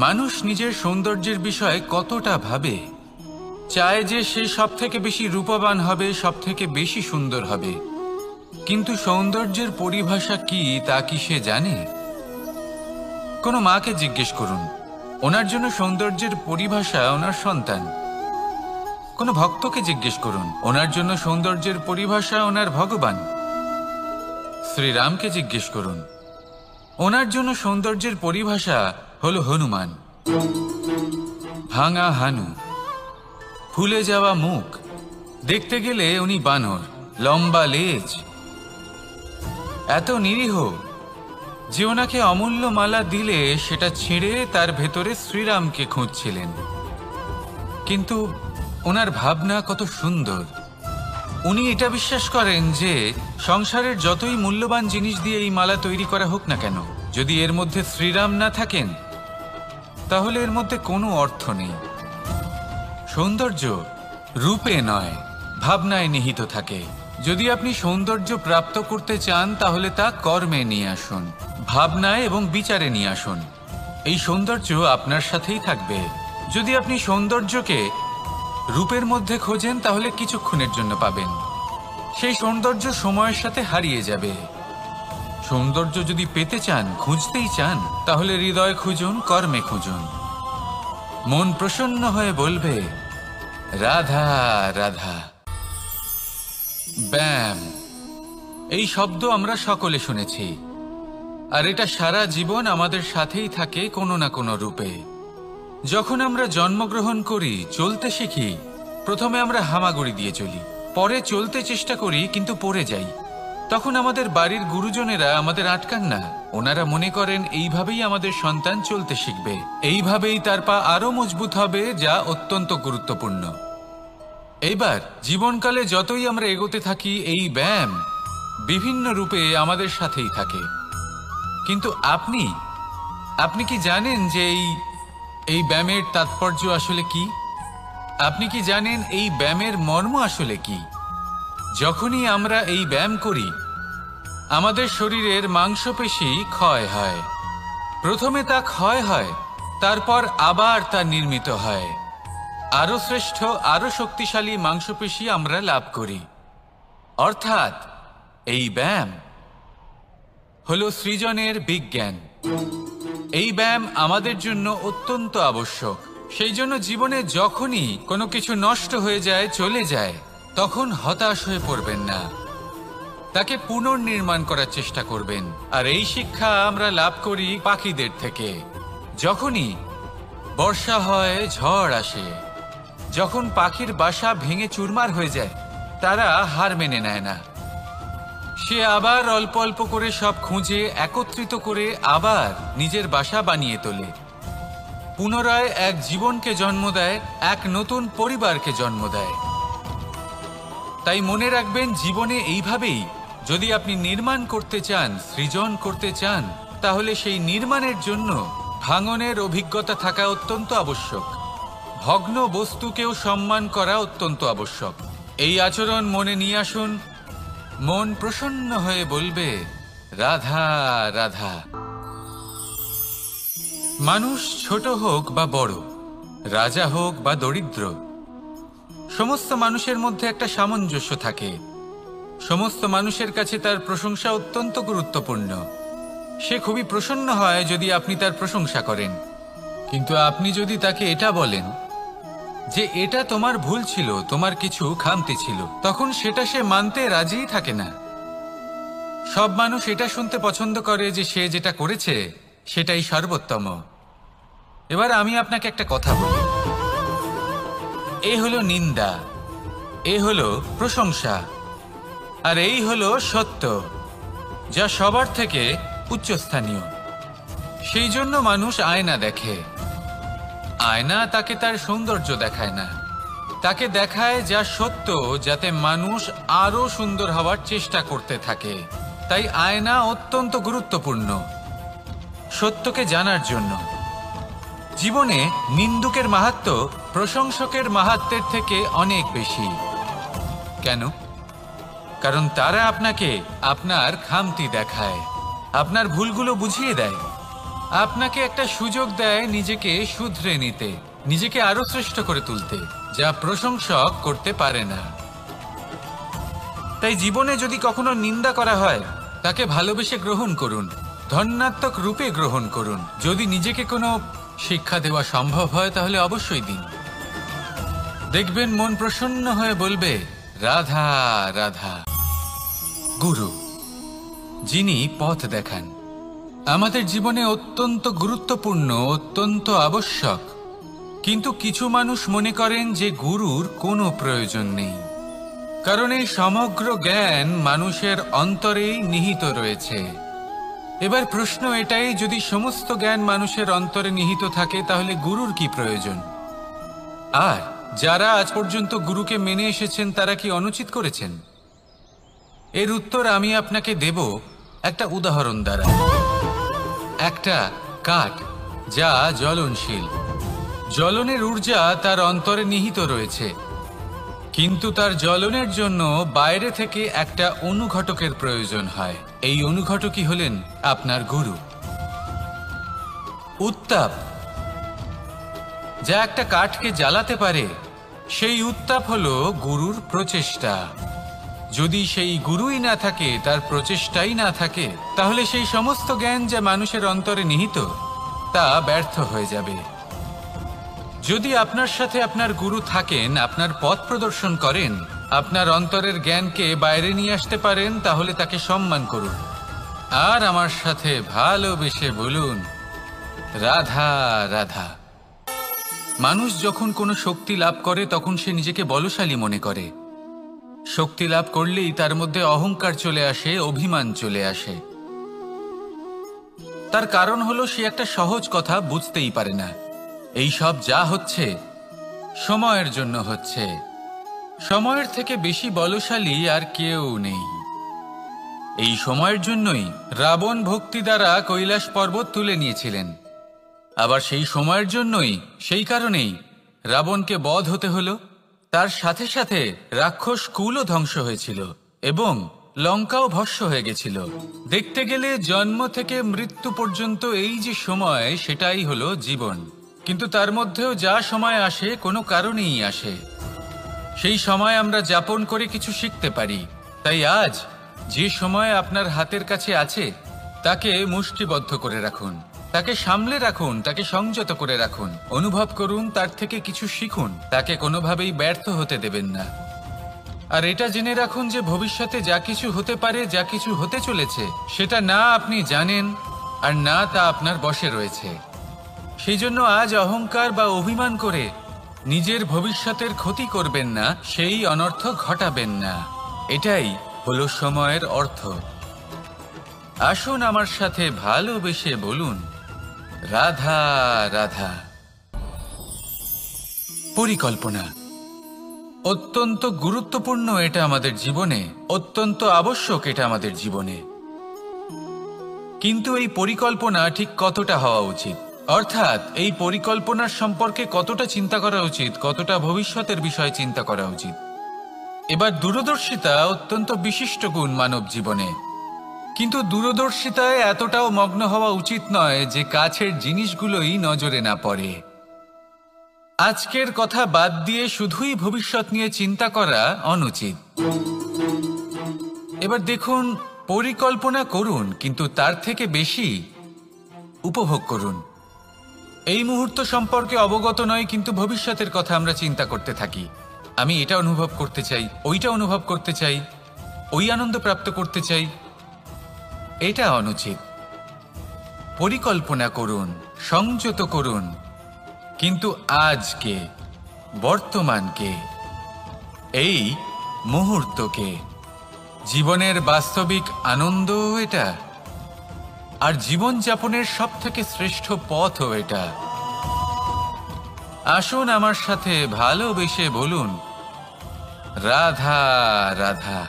মানুষ নিজের সৌন্দর্যের বিষয়ে কতটা ভাবে, চায় যে সে সব থেকে বেশি রূপবান হবে, সব থেকে বেশি সুন্দর হবে। কিন্তু সৌন্দর্যের পরিভাষা কি তা কি সে জানে? কোনো মাকে জিজ্ঞেস করুন, ওনার জন্য সৌন্দর্যের পরিভাষা ওনার সন্তান। কোনো ভক্তকে জিজ্ঞেস করুন, ওনার জন্য সৌন্দর্যের পরিভাষা ওনার ভগবান। শ্রীরামকে জিজ্ঞেস করুন, ওনার জন্য সৌন্দর্যের পরিভাষা হলো হনুমান। ভাঙা হানু, ফুলে যাওয়া মুখ, দেখতে গেলে উনি বানর, লম্বা লেজ, এত নিরীহ যে ওনাকে অমূল্য মালা দিলে সেটা ছিঁড়ে তার ভেতরে শ্রীরামকে খুঁজছিলেন। কিন্তু ওনার ভাবনা কত সুন্দর। উনি এটা বিশ্বাস করেন যে সংসারের যতই মূল্যবান জিনিস দিয়ে এই মালা তৈরি করা হোক না কেন, যদি এর মধ্যে শ্রীরাম না থাকেন তাহলে এর মধ্যে কোনো অর্থ নেই। সৌন্দর্য রূপে নয়, ভাবনায় নিহিত থাকে। যদি আপনি সৌন্দর্য প্রাপ্ত করতে চান তাহলে তা কর্মে নিয়ে আসুন, ভাবনায় এবং বিচারে নিয়ে আসুন। এই সৌন্দর্য আপনার সাথেই থাকবে। যদি আপনি সৌন্দর্যকে রূপের মধ্যে খোঁজেন তাহলে কিছুক্ষণের জন্য পাবেন, সেই সৌন্দর্য সময়ের সাথে হারিয়ে যাবে। সৌন্দর্য যদি পেতে চান, খুঁজতেই চান, তাহলে হৃদয় খুঁজুন, কর্মে খুঁজুন। মন প্রসন্ন হয়ে বলবে রাধা রাধা। ব্যায়াম, এই শব্দ আমরা সকলে শুনেছি, আর এটা সারা জীবন আমাদের সাথেই থাকে কোনো না কোনো রূপে। যখন আমরা জন্মগ্রহণ করি, চলতে শিখি, প্রথমে আমরা হামাগুড়ি দিয়ে চলি, পরে চলতে চেষ্টা করি কিন্তু পড়ে যাই। তখন আমাদের বাড়ির গুরুজনেরা আমাদের আটকান না। ওনারা মনে করেন এইভাবেই আমাদের সন্তান চলতে শিখবে, এইভাবেই তার পা আরো মজবুত হবে, যা অত্যন্ত গুরুত্বপূর্ণ। এইবার জীবনকালে যতই আমরা এগোতে থাকি, এই ব্যায়াম বিভিন্ন রূপে আমাদের সাথেই থাকে। কিন্তু আপনি কি জানেন যে এই ব্যায়ামের তাৎপর্য আসলে কি? আপনি কি জানেন এই ব্যায়ামের মর্ম আসলে কি? যখনই আমরা এই ব্যায়াম করি, আমাদের শরীরের মাংসপেশি ক্ষয় হয়। প্রথমে তা ক্ষয় হয়, তারপর আবার তা নির্মিত হয়। আরো শ্রেষ্ঠ, আরো শক্তিশালী মাংসপেশি আমরা লাভ করি। অর্থাৎ এই ব্যায়াম হলো সৃজনের বিজ্ঞান। এই ব্যায়াম আমাদের জন্য অত্যন্ত আবশ্যক। সেই জন্য জীবনে যখনই কোনো কিছু নষ্ট হয়ে যায়, চলে যায়, তখন হতাশ হয়ে পড়বেন না, তাকে পুনর্নির্মাণ করার চেষ্টা করবেন। আর এই শিক্ষা আমরা লাভ করি পাখিদের থেকে। যখনই বর্ষা হয়, ঝড় আসে, যখন পাখির বাসা ভেঙে চুরমার হয়ে যায়, তারা হার মেনে নেয় না। সে আবার অল্প অল্প করে সব খুঁজে একত্রিত করে আবার নিজের বাসা বানিয়ে তোলে, পুনরায় এক জীবনকে জন্ম দেয়, এক নতুন পরিবারকে জন্ম দেয়। তাই মনে রাখবেন, জীবনে এইভাবেই যদি আপনি নির্মাণ করতে চান, সৃজন করতে চান, তাহলে সেই নির্মাণের জন্য ভাঙনের অভিজ্ঞতা থাকা অত্যন্ত আবশ্যক। ভগ্ন বস্তুকেও সম্মান করা অত্যন্ত আবশ্যক। এই আচরণ মনে নিয়ে আসুন, মন প্রসন্ন হয়ে বলবে রাধা রাধা। মানুষ ছোট হোক বা বড়, রাজা হোক বা দরিদ্র, সমস্ত মানুষের মধ্যে একটা সামঞ্জস্য থাকে। সমস্ত মানুষের কাছে তার প্রশংসা অত্যন্ত গুরুত্বপূর্ণ। সে খুবই প্রসন্ন হয় যদি আপনি তার প্রশংসা করেন। কিন্তু আপনি যদি তাকে এটা বলেন যে এটা তোমার ভুল ছিল, তোমার কিছু খামতি ছিল, তখন সেটা সে মানতে রাজিই থাকে না। সব মানুষ এটা শুনতে পছন্দ করে যে সে যেটা করেছে সেটাই সর্বোত্তম। এবার আমি আপনাকে একটা কথা বলি, এ হলো নিন্দা, এ হলো প্রশংসা, আর এই হলো সত্য, যা সবার থেকে উচ্চস্থানীয়। সেই জন্য মানুষ আয়না দেখে। আয়না তাকে তার সৌন্দর্য দেখায় না, তাকে দেখায় যা সত্য, যাতে মানুষ আরো সুন্দর হওয়ার চেষ্টা করতে থাকে। তাই আয়না অত্যন্ত গুরুত্বপূর্ণ সত্যকে জানার জন্য। জীবনে নিন্দুকের মাহাত্ম্য প্রশংসকের মাহাত্ম্যের থেকে অনেক বেশি। কেন? কারণ তারা আপনাকে আপনার খামতি দেখায়, আপনার ভুলগুলো বুঝিয়ে দেয়। আপনাকে একটা সুযোগ দেয় নিজেকে শুধরে নিতে, নিজেকে আরো শ্রেষ্ঠ করে তুলতে, যা প্রশংসক করতে পারে না। তাই জীবনে যদি কখনো নিন্দা করা হয়, তাকে ভালোবেসে গ্রহণ করুন, ধন্যাত্মক রূপে গ্রহণ করুন। যদি নিজেকে কোনো শিক্ষা দেওয়া সম্ভব হয় তাহলে অবশ্যই দিন। দেখবেন মন প্রসন্ন হয়ে বলবে, রাধা রাধা। গুরু, যিনি পথ দেখান, আমাদের জীবনে অত্যন্ত গুরুত্বপূর্ণ, অত্যন্ত আবশ্যক। কিন্তু কিছু মানুষ মনে করেন যে গুরুর কোনো প্রয়োজন নেই, কারণ এই সমগ্র জ্ঞান মানুষের অন্তরেই নিহিত রয়েছে। এবার প্রশ্ন এটাই, যদি সমস্ত জ্ঞান মানুষের অন্তরে নিহিত থাকে তাহলে গুরুর কি প্রয়োজন? আর যারা আজ পর্যন্ত গুরুকে মেনে এসেছেন তারা কি অনুচিত করেছেন? এর উত্তর আমি আপনাকে দেব একটা উদাহরণ দ্বারা। একটা কাঠ যা জ্বলনশীল, জ্বলনের ঊর্জা তার অন্তরে নিহিত রয়েছে, কিন্তু তার জ্বলনের জন্য বাইরে থেকে একটা অনুঘটকের প্রয়োজন হয়। এই অনুঘটকই হলেন আপনার গুরু। উত্তাপ যা একটা কাঠকে জ্বালাতে পারে, সেই উত্তাপ হলো গুরুর প্রচেষ্টা। যদি সেই গুরুই না থাকে, তার প্রচেষ্টাই না থাকে, তাহলে সেই সমস্ত জ্ঞান যা মানুষের অন্তরে নিহিত তা ব্যর্থ হয়ে যাবে। যদি আপনার সাথে আপনার গুরু থাকেন, আপনার পথ প্রদর্শন করেন, আপনার অন্তরের জ্ঞানকে বাইরে নিয়ে আসতে পারেন, তাহলে তাকে সম্মান করুন আর আমার সাথে ভালোবেসে বলুন, রাধা রাধা। মানুষ যখন কোনো শক্তি লাভ করে তখন সে নিজেকে বলশালী মনে করে। শক্তি লাভ করলেই তার মধ্যে অহংকার চলে আসে, অভিমান চলে আসে। তার কারণ হলো সে একটা সহজ কথা বুঝতেই পারে না। এই সব যা হচ্ছে সময়ের জন্য হচ্ছে। সময়ের থেকে বেশি বলশালী আর কেউ নেই। এই সময়ের জন্যই রাবণ ভক্তি দ্বারা কৈলাস পর্বত তুলে নিয়েছিলেন। আবার সেই সময়ের জন্যই, সেই কারণেই রাবণকে বধ হতে হলো। তার সাথে সাথে রাক্ষস কুলও ধ্বংস হয়েছিল এবং লঙ্কাও ভস্ম হয়ে গেছিল। দেখতে গেলে জন্ম থেকে মৃত্যু পর্যন্ত এই যে সময়, সেটাই হলো জীবন। কিন্তু তার মধ্যেও যা সময় আসে কোনো কারণেই আসে। সেই সময় আমরা যাপন করে কিছু শিখতে পারি। তাই আজ যে সময় আপনার হাতের কাছে আছে তাকে মুষ্টিবদ্ধ করে রাখুন, তাকে সামলে রাখুন, তাকে সংযত করে রাখুন, অনুভব করুন, তার থেকে কিছু শিখুন, তাকে কোনোভাবেই ব্যর্থ হতে দেবেন না। আর এটা জেনে রাখুন যে ভবিষ্যতে যা কিছু হতে পারে, যা কিছু হতে চলেছে, সেটা না আপনি জানেন আর না তা আপনার বশে রয়েছে। সেই জন্য আজ অহংকার বা অভিমান করে নিজের ভবিষ্যতের ক্ষতি করবেন না, সেই অনর্থ ঘটাবেন না। এটাই হলো সময়ের অর্থ। আসুন আমার সাথে ভালোবেসে বলুন, রাধা রাধা। পরিকল্পনা অত্যন্ত গুরুত্বপূর্ণ, এটা আমাদের জীবনে অত্যন্ত আবশ্যক, এটা আমাদের জীবনে। কিন্তু এই পরিকল্পনা ঠিক কতটা হওয়া উচিত, অর্থাৎ এই পরিকল্পনার সম্পর্কে কতটা চিন্তা করা উচিত, কতটা ভবিষ্যতের বিষয়ে চিন্তা করা উচিত। এবার দূরদর্শিতা অত্যন্ত বিশিষ্ট গুণ মানব জীবনে, কিন্তু দূরদর্শিতায় এতটাও মগ্ন হওয়া উচিত নয় যে কাছের জিনিসগুলোই নজরে না পড়ে। আজকের কথা বাদ দিয়ে শুধুই ভবিষ্যৎ নিয়ে চিন্তা করা অনুচিত। এবার দেখুন, পরিকল্পনা করুন, কিন্তু তার থেকে বেশি উপভোগ করুন। এই মুহূর্ত সম্পর্কে অবগত নয়, কিন্তু ভবিষ্যতের কথা আমরা চিন্তা করতে থাকি। আমি এটা অনুভব করতে চাই, ওইটা অনুভব করতে চাই, ওই আনন্দ প্রাপ্ত করতে চাই। এটা অনুচিত। পরিকল্পনা করুন, সংযত করুন, কিন্তু আজকে, বর্তমানকে, এই মুহূর্তকে। জীবনের বাস্তবিক আনন্দ এটা, আর জীবনযাপনের সব থেকে শ্রেষ্ঠ পথও এটা। আসুন আমার সাথে ভালোবেসে বলুন, রাধা রাধা।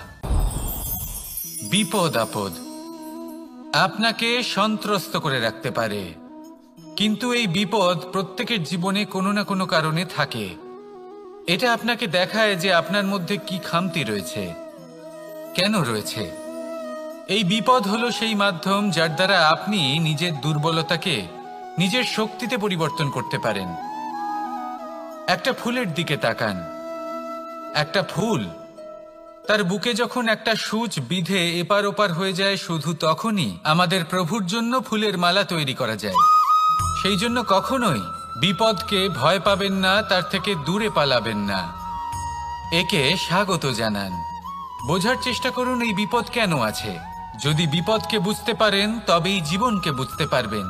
বিপদ আপদ আপনাকে সন্ত্রস্ত করে রাখতে পারে, কিন্তু এই বিপদ প্রত্যেকের জীবনে কোনো না কোনো কারণে থাকে। এটা আপনাকে দেখায় যে আপনার মধ্যে কি খামতি রয়েছে, কেন রয়েছে। এই বিপদ হলো সেই মাধ্যম যার দ্বারা আপনি নিজের দুর্বলতাকে নিজের শক্তিতে পরিবর্তন করতে পারেন। একটা ফুলের দিকে তাকান। একটা ফুল তার বুকে যখন একটা সূচ বিঁধে এপার ওপার হয়ে যায়, শুধু তখনই আমাদের প্রভুর জন্য ফুলের মালা তৈরি করা যায়। সেই জন্য কখনোই বিপদকে ভয় পাবেন না, তার থেকে দূরে পালাবেন না, একে স্বাগত জানান। বোঝার চেষ্টা করুন এই বিপদ কেন আছে। যদি বিপদকে বুঝতে পারেন তবেই জীবনকে বুঝতে পারবেন।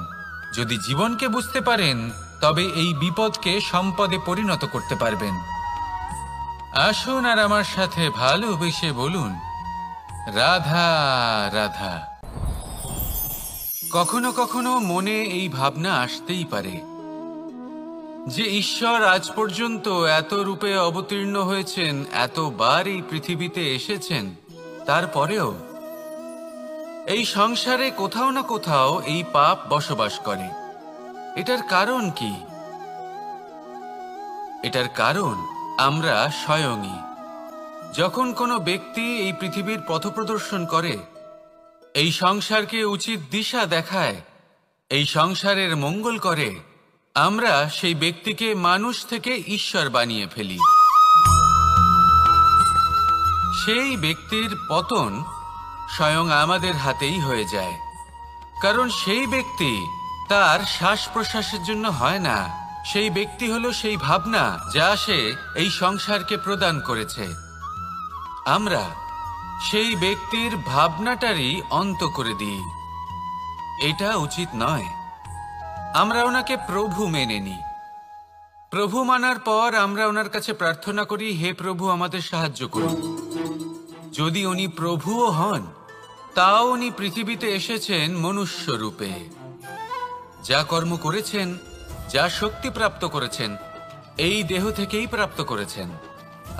যদি জীবনকে বুঝতে পারেন তবে এই বিপদকে সম্পদে পরিণত করতে পারবেন। আসুন আর আমার সাথে ভালোবেসে বলুন, রাধা রাধা। কখনো কখনো মনে এই ভাবনা আসতেই পারে যে ঈশ্বর আজ পর্যন্ত এত রূপে অবতীর্ণ হয়েছেন, এতবার এই পৃথিবীতে এসেছেন, তারপরেও এই সংসারে কোথাও না কোথাও এই পাপ বসবাস করে। এটার কারণ কি? এটার কারণ আমরা স্বয়ংই। যখন কোনো ব্যক্তি এই পৃথিবীর পথপ্রদর্শন করে, এই সংসারকে উচিত দিশা দেখায়, এই সংসারের মঙ্গল করে, আমরা সেই ব্যক্তিকে মানুষ থেকে ঈশ্বর বানিয়ে ফেলি। সেই ব্যক্তির পতন স্বয়ং আমাদের হাতেই হয়ে যায়। কারণ সেই ব্যক্তি তার শ্বাস প্রশ্বাসের জন্য হয় না, সেই ব্যক্তি হলো সেই ভাবনা যা সে এই সংসারকে প্রদান করেছে। আমরা সেই ব্যক্তির ভাবনাটারই অন্ত করে দিই। এটা উচিত নয়। আমরা ওনাকে প্রভু মেনে নিই। প্রভু মানার পর আমরা ওনার কাছে প্রার্থনা করি, হে প্রভু আমাদের সাহায্য করুন। যদি উনি প্রভুও হন, তাও উনি পৃথিবীতে এসেছেন মনুষ্য রূপে। যা কর্ম করেছেন, যা শক্তি প্রাপ্ত করেছেন, এই দেহ থেকেই প্রাপ্ত করেছেন।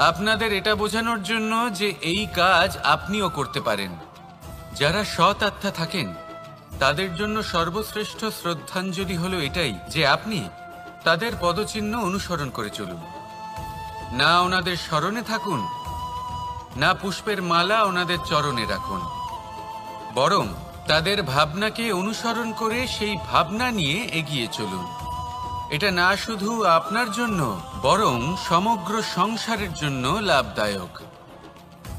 আপনাদের এটা বোঝানোর জন্য যে এই কাজ আপনিও করতে পারেন। যারা সৎ আত্মা থাকেন তাদের জন্য সর্বশ্রেষ্ঠ শ্রদ্ধাঞ্জলি হলো এটাই যে আপনি তাদের পদচিহ্ন অনুসরণ করে চলুন। না ওনাদের স্মরণে থাকুন, না পুষ্পের মালা ওনাদের চরণে রাখুন, বরং তাদের ভাবনাকে অনুসরণ করে সেই ভাবনা নিয়ে এগিয়ে চলুন। এটা না শুধু আপনার জন্য, বরং সমগ্র সংসারের জন্য লাভদায়ক।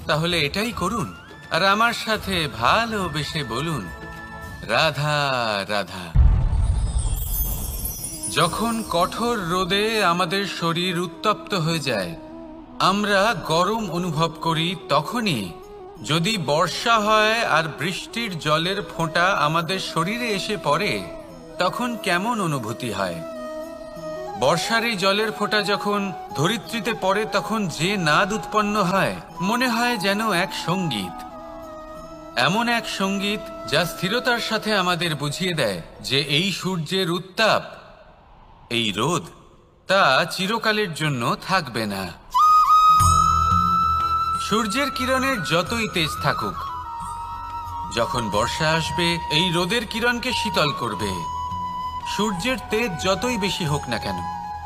তাহলে এটাই করুন আর আমার সাথে ভালোবেসে বলুন, রাধা রাধা। যখন কঠোর রোদে আমাদের শরীর উত্তপ্ত হয়ে যায়, আমরা গরম অনুভব করি, তখনই যদি বর্ষা হয় আর বৃষ্টির জলের ফোঁটা আমাদের শরীরে এসে পড়ে, তখন কেমন অনুভূতি হয়? বর্ষার এই জলের ফোঁটা যখন ধরিত্রীতে পড়ে, তখন যে নাদ উৎপন্ন হয়, মনে হয় যেন এক সঙ্গীত। এমন এক সঙ্গীত যা স্থিরতার সাথে আমাদের বুঝিয়ে দেয় যে এই সূর্যের উত্তাপ, এই রোদ, তা চিরকালের জন্য থাকবে না। সূর্যের কিরণের যতই তেজ থাকুক, যখন বর্ষা আসবে এই রোদের কিরণকে শীতল করবে। সূর্যের তেজ যতই বেশি হোক না কেন,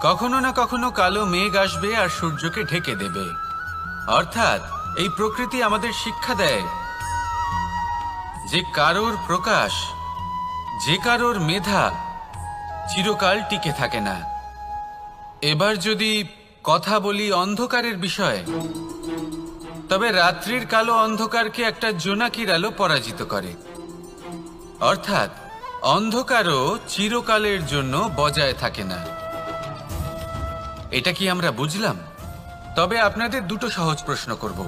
কখনো না কখনো কালো মেঘ আসবে আর সূর্যকে ঢেকে দেবে। অর্থাৎ এই প্রকৃতি আমাদের শিক্ষা দেয় যে কারোর প্রকাশ, যে কারোর মেধা চিরকাল টিকে থাকে না। এবার যদি কথা বলি অন্ধকারের বিষয়ে, তবে রাত্রির কালো অন্ধকারকে একটা জোনাকির আলো পরাজিত করে। অর্থাৎ অন্ধকারও চিরকালের জন্য বজায় থাকে না। এটা কি আমরা বুঝলাম? তবে আপনাদের দুটো সহজ প্রশ্ন করব।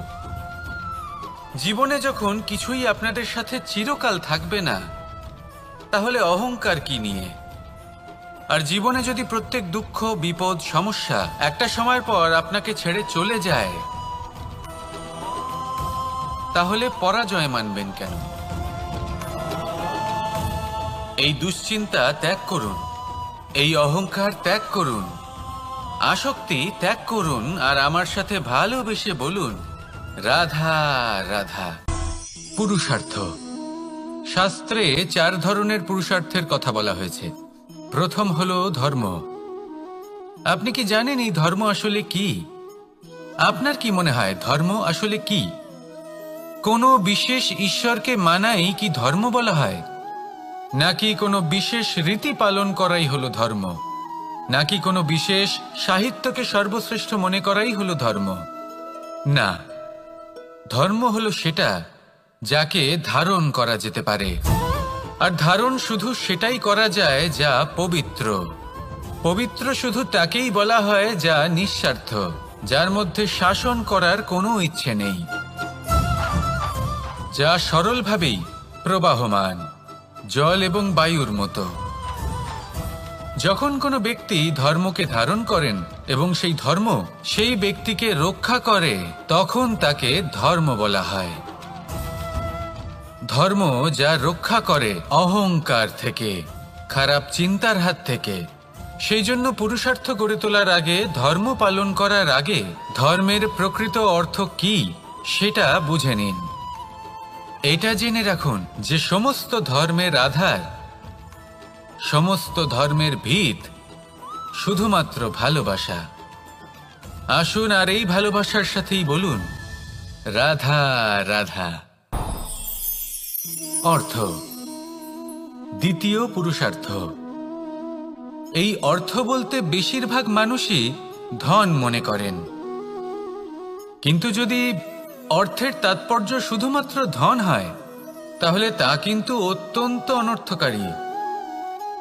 জীবনে যখন কিছুই আপনাদের সাথে চিরকাল থাকবে না, তাহলে অহংকার কি নিয়ে? আর জীবনে যদি প্রত্যেক দুঃখ, বিপদ, সমস্যা একটা সময়ের পর আপনাকে ছেড়ে চলে যায়, তাহলে পরাজয় মানবেন কেন? এই দুশ্চিন্তা ত্যাগ করুন, এই অহংকার ত্যাগ করুন, আসক্তি ত্যাগ করুন আর আমার সাথে ভালোবেসে বলুন, রাধা রাধা। পুরুষার্থ। শাস্ত্রে 4 ধরনের পুরুষার্থের কথা বলা হয়েছে। প্রথম হলো ধর্ম। আপনি কি জানেন এই ধর্ম আসলে কি? আপনার কি মনে হয় ধর্ম আসলে কি? কোনো বিশেষ ঈশ্বরকে মানাই কি ধর্ম বলা হয়? নাকি কোনো বিশেষ রীতি পালন করাই হলো ধর্ম, নাকি কোনো বিশেষ সাহিত্যকে সর্বশ্রেষ্ঠ মনে করাই হলো ধর্ম? না, ধর্ম হলো সেটা যাকে ধারণ করা যেতে পারে। আর ধারণ শুধু সেটাই করা যায় যা পবিত্র। পবিত্র শুধু তাকেই বলা হয় যা নিঃস্বার্থ, যার মধ্যে শাসন করার কোনো ইচ্ছে নেই, যা সরলভাবেই প্রবাহমান, জল এবং বায়ুর মতো। যখন কোনো ব্যক্তি ধর্মকে ধারণ করেন এবং সেই ধর্ম সেই ব্যক্তিকে রক্ষা করে, তখন তাকে ধর্ম বলা হয়। ধর্ম যা রক্ষা করে অহংকার থেকে, খারাপ চিন্তার হাত থেকে। সেই জন্য পুরুষার্থ গড়ে তোলার আগে, ধর্ম পালন করার আগে ধর্মের প্রকৃত অর্থ কি সেটা বুঝে নিন। এটা জেনে রাখুন যে সমস্ত ধর্মের আধার, সমস্ত ধর্মের ভিত শুধুমাত্র ভালোবাসা। আসুন আর এই ভালোবাসার সাথেই বলুন রাধা রাধা। অর্থ, দ্বিতীয় পুরুষার্থ। এই অর্থ বলতে বেশিরভাগ মানুষই ধন মনে করেন, কিন্তু যদি অর্থের তাৎপর্য শুধুমাত্র ধন হয় তাহলে তা কিন্তু অত্যন্ত অনর্থকারী।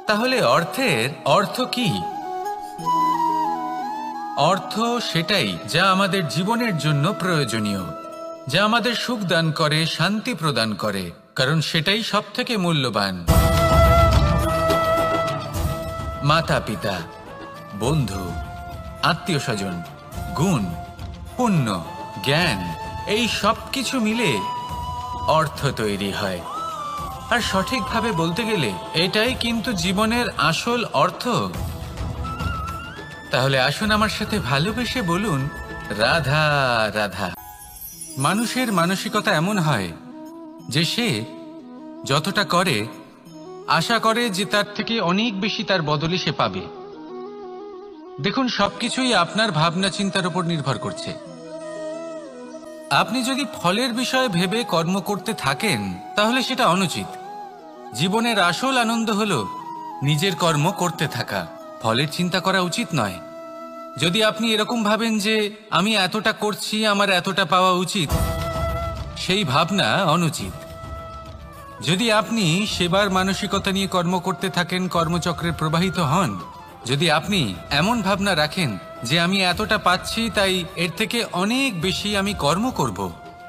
তাহলে অর্থের অর্থ কি? অর্থ সেটাই যা আমাদের জীবনের জন্য প্রয়োজনীয়, যা আমাদের সুখ দান করে, শান্তি প্রদান করে, কারণ সেটাই সবথেকে মূল্যবান। মাতা পিতা, বন্ধু, আত্মীয় স্বজন, গুণ, পুণ্য, জ্ঞান, এই সব কিছু মিলে অর্থ তৈরি হয়। আর সঠিকভাবে বলতে গেলে এটাই কিন্তু জীবনের আসল অর্থ। তাহলে আসুন আমার সাথে ভালোবেসে বলুন রাধা রাধা। মানুষের মানসিকতা এমন হয় যে সে যতটা করে আশা করে যে তার থেকে অনেক বেশি তার বদলে সে পাবে। দেখুন, সবকিছুই আপনার ভাবনা চিন্তার উপর নির্ভর করছে। আপনি যদি ফলের বিষয়ে ভেবে কর্ম করতে থাকেন তাহলে সেটা অনুচিত। জীবনের আসল আনন্দ হলো নিজের কর্ম করতে থাকা, ফলের চিন্তা করা উচিত নয়। যদি আপনি এরকম ভাবেন যে আমি এতটা করছি, আমার এতটা পাওয়া উচিত, সেই ভাবনা অনুচিত। যদি আপনি সেবার মানসিকতা নিয়ে কর্ম করতে থাকেন, কর্মচক্রে প্রবাহিত হন, যদি আপনি এমন ভাবনা রাখেন যে আমি এতটা পাচ্ছি তাই এর থেকে অনেক বেশি আমি কর্ম করব,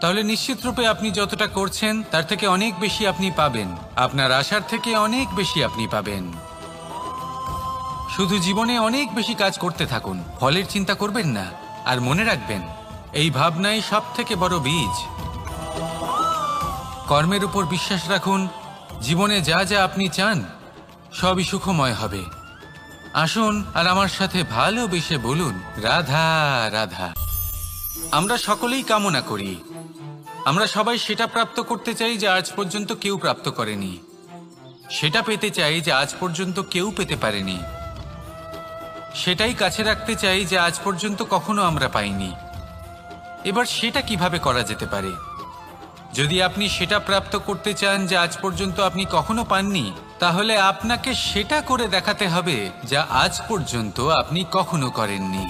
তাহলে নিশ্চিত রূপে আপনি যতটা করছেন তার থেকে অনেক বেশি আপনি পাবেন, আপনার আশার থেকে অনেক বেশি আপনি পাবেন। শুধু জীবনে অনেক বেশি কাজ করতে থাকুন, ফলের চিন্তা করবেন না। আর মনে রাখবেন, এই ভাবনাই সব থেকে বড় বীজ। কর্মের উপর বিশ্বাস রাখুন, জীবনে যা যা আপনি চান সবই সুখময় হবে। আসুন আর আমার সাথে ভালোবেসে বলুন রাধা রাধা। আমরা সকলেই কামনা করি, আমরা সবাই সেটা প্রাপ্ত করতে চাই যা আজ পর্যন্ত কেউ প্রাপ্ত করেনি, সেটা পেতে চাই যা আজ পর্যন্ত কেউ পেতে পারেনি, সেটাই কাছে রাখতে চাই যা আজ পর্যন্ত কখনো আমরা পাইনি। এবার সেটা কিভাবে করা যেতে পারে? যদি আপনি সেটা প্রাপ্ত করতে চান যা আজ পর্যন্ত আপনি কখনো পাননি, তাহলে আপনাকে সেটা করে দেখাতে হবে যা আজ পর্যন্ত আপনি কখনো করেননি।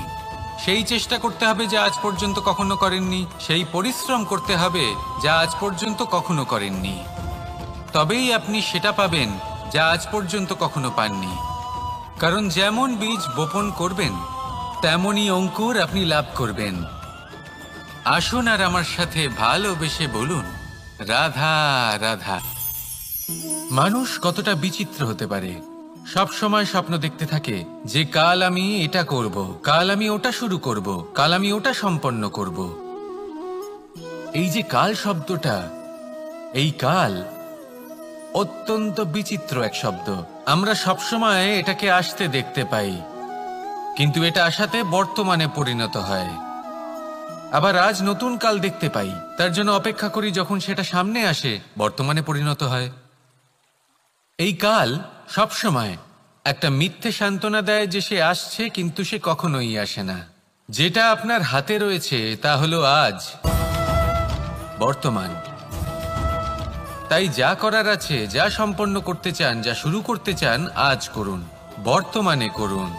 সেই চেষ্টা করতে হবে যা আজ পর্যন্ত কখনো করেননি, সেই পরিশ্রম করতে হবে যা আজ পর্যন্ত কখনো করেননি। তবেই আপনি সেটা পাবেন যা আজ পর্যন্ত কখনো পাননি। কারণ যেমন বীজ বপন করবেন তেমনই অঙ্কুর আপনি লাভ করবেন। আসুন আর আমার সাথে ভালোবেসে বলুন রাধা রাধা। মানুষ কতটা বিচিত্র হতে পারে, সব সময় স্বপ্ন দেখতে থাকে যে কাল আমি এটা করব, কাল আমি ওটা শুরু করব, কাল আমি ওটা সম্পন্ন করব। এই যে কাল শব্দটা, এই কাল অত্যন্ত বিচিত্র এক শব্দ। আমরা সবসময় এটাকে আসতে দেখতে পাই, কিন্তু এটা আসাতে বর্তমানে পরিণত হয়। আবার আজ নতুন কাল দেখতে পাই, তার জন্য অপেক্ষা করি, যখন সেটা সামনে আসে বর্তমানে পরিণত হয়। এই কাল সবসময় একটা মিথ্যে সান্ত্বনা দেয় যে সে আসছে, কিন্তু সে কখনোই আসে না। যেটা আপনার হাতে রয়েছে তা হলো আজ, বর্তমান। তাই যা করার আছে, যা সম্পন্ন করতে চান, যা শুরু করতে চান, আজ করুন, বর্তমানে করুন।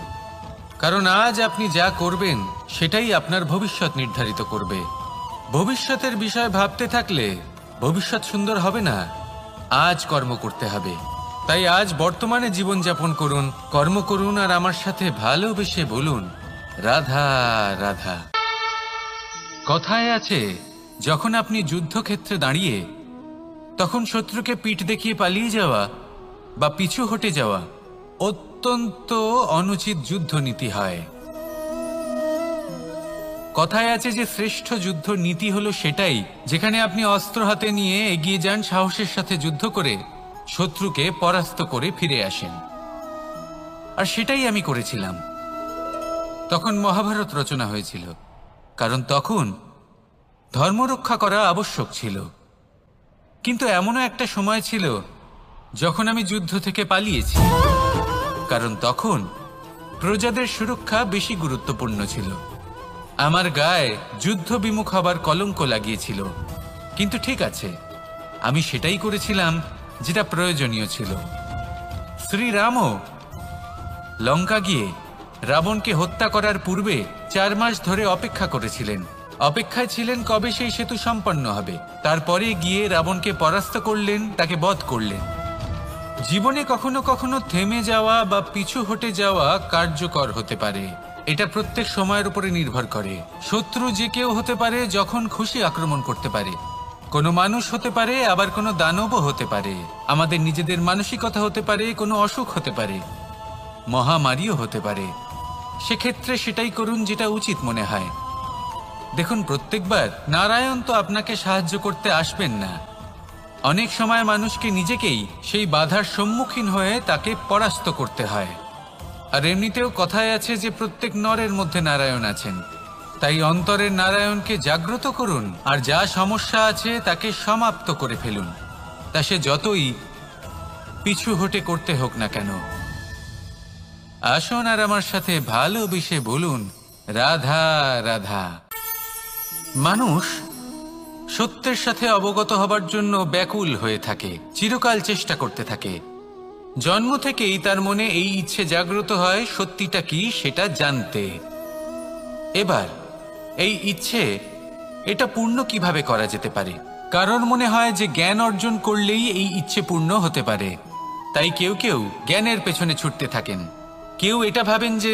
কারণ আজ আপনি যা করবেন সেটাই আপনার ভবিষ্যৎ নির্ধারিত করবে। ভবিষ্যতের বিষয় ভাবতে থাকলে ভবিষ্যৎ সুন্দর হবে না। আজ কর্ম করতে হবে। তাই আজ বর্তমানে জীবনযাপন করুন, কর্ম করুন, আর আমার সাথে ভালোবেসে বলুন, রাধা রাধা। কথায় আছে, যখন আপনি যুদ্ধক্ষেত্রে দাঁড়িয়ে তখন শত্রুকে পিঠ দেখিয়ে পালিয়ে যাওয়া বা পিছু হটে যাওয়া অত্যন্ত অনুচিত যুদ্ধনীতি হয়। কথায় আছে যে শ্রেষ্ঠ যুদ্ধ নীতি হলো সেটাই যেখানে আপনি অস্ত্র হাতে নিয়ে এগিয়ে যান, সাহসের সাথে যুদ্ধ করে শত্রুকে পরাস্ত করে ফিরে আসেন। আর সেটাই আমি করেছিলাম। তখন মহাভারত রচনা হয়েছিল, কারণ তখন ধর্ম রক্ষা করা আবশ্যক ছিল। কিন্তু এমনও একটা সময় ছিল যখন আমি যুদ্ধ থেকে পালিয়েছি, কারণ তখন প্রজাদের সুরক্ষা বেশি গুরুত্বপূর্ণ ছিল। আমার গায়ে যুদ্ধ বিমুখ হবার কলঙ্ক লাগিয়েছিল। কিন্তু ঠিক আছে, আমি সেটাই করেছিলাম যেটা প্রয়োজনীয় ছিল। শ্রীরামও লঙ্কা গিয়ে রাবণকে হত্যা করার পূর্বে 4 মাস ধরে অপেক্ষা করেছিলেন। অপেক্ষায় ছিলেন কবে সেই সেতু সম্পন্ন হবে। তারপরে গিয়ে রাবণকে পরাস্ত করলেন, তাকে বধ করলেন। জীবনে কখনো কখনো থেমে যাওয়া বা পিছু হটে যাওয়া কার্যকর হতে পারে। এটা প্রত্যেক সময়ের উপরে নির্ভর করে। শত্রু যে কেউ হতে পারে, যখন খুশি আক্রমণ করতে পারে। কোনো মানুষ হতে পারে, আবার কোনো দানবও হতে পারে। আমাদের নিজেদের মানসিকতা হতে পারে, কোনো অসুখ হতে পারে, মহামারীও হতে পারে। সেক্ষেত্রে সেটাই করুন যেটা উচিত মনে হয়। দেখুন, প্রত্যেকবার নারায়ণ তো আপনাকে সাহায্য করতে আসবেন না। অনেক সময় মানুষকে নিজেকেই সেই বাধার সম্মুখীন হয়ে তাকে পরাস্ত করতে হয়। আর এমনিতেও কথায় আছে যে প্রত্যেক নরের মধ্যে নারায়ণ আছেন। তাই অন্তরের নারায়ণকে জাগ্রত করুন, আর যা সমস্যা আছে তাকে সমাপ্ত করে ফেলুন, তা সে যতই পিছু হটে করতে হোক না কেন। আসুন আর আমার সাথে ভালোবেসে বলুন, রাধা রাধা। মানুষ সত্যের সাথে অবগত হবার জন্য ব্যাকুল হয়ে থাকে, চিরকাল চেষ্টা করতে থাকে। জন্ম থেকেই তার মনে এই ইচ্ছে জাগ্রত হয় সত্যিটা কি সেটা জানতে। এবার এই ইচ্ছে এটা পূর্ণ কিভাবে করা যেতে পারে? কারণ মনে হয় যে জ্ঞান অর্জন করলেই এই ইচ্ছে পূর্ণ হতে পারে। তাই কেউ কেউ জ্ঞানের পেছনে ছুটতে থাকেন। কেউ এটা ভাবেন যে